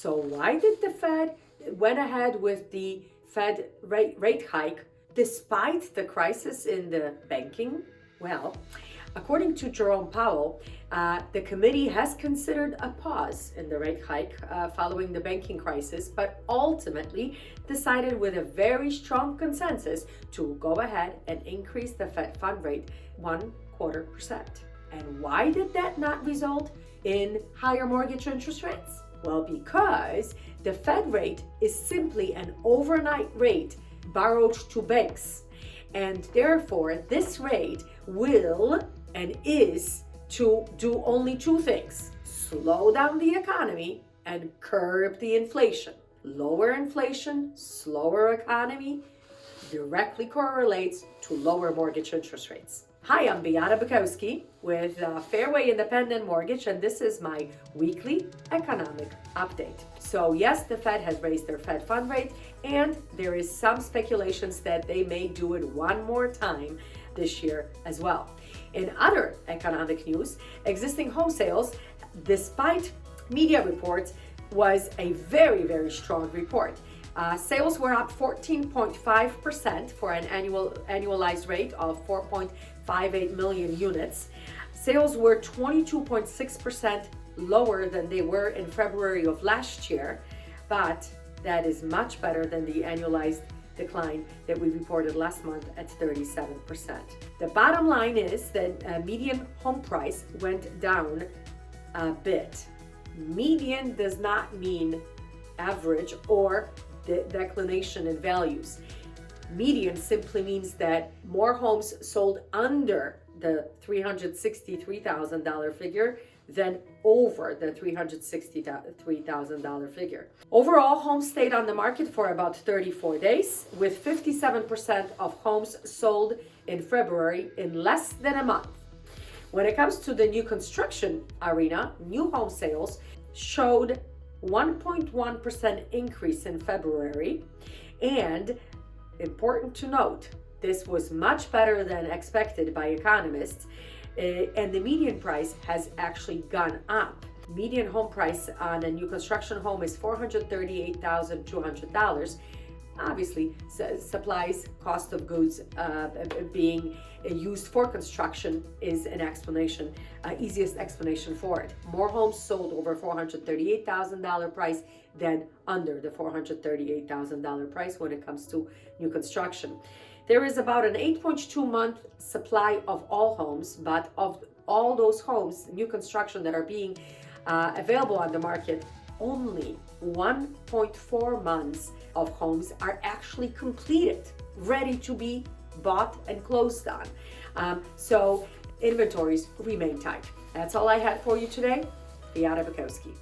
So why did the Fed went ahead with the Fed rate hike despite the crisis in the banking? Well, according to Jerome Powell, the committee has considered a pause in the rate hike following the banking crisis, but ultimately decided with a very strong consensus to go ahead and increase the Fed fund rate 0.25%. And why did that not result in higher mortgage interest rates? Well, because the Fed rate is simply an overnight rate borrowed to banks. And therefore, this rate will and is to do only two things: slow down the economy and curb the inflation. Lower inflation, slower economy directly correlates to lower mortgage interest rates. Hi, I'm Beata Bukowski with Fairway Independent Mortgage, and this is my weekly economic update. So yes, the Fed has raised their Fed fund rate, and there is some speculations that they may do it one more time this year as well. In other economic news, existing home sales, despite media reports, was a very, very strong report. Sales were up 14.5% for an annualized rate of 4.58 million units. Sales were 22.6% lower than they were in February of last year, but that is much better than the annualized decline that we reported last month at 37%. The bottom line is that median home price went down a bit. Median does not mean average or the declination in values. Median simply means that more homes sold under the $363,000 figure than over the $363,000 figure. Overall, homes stayed on the market for about 34 days, with 57% of homes sold in February in less than a month. When it comes to the new construction arena, new home sales showed 1.1% increase in February, and important to note, this was much better than expected by economists, and the median price has actually gone up. Median home price on a new construction home is $438,200. Obviously, supplies, cost of goods being used for construction is an explanation, easiest explanation for it. More homes sold over $438,000 price than under the $438,000 price when it comes to new construction. There is about an 8.2 month supply of all homes, but of all those homes, new construction that are being available on the market, only 1.4 months of homes are actually completed, ready to be bought and closed on. So inventories remain tight. That's all I had for you today. Beata Bukowski.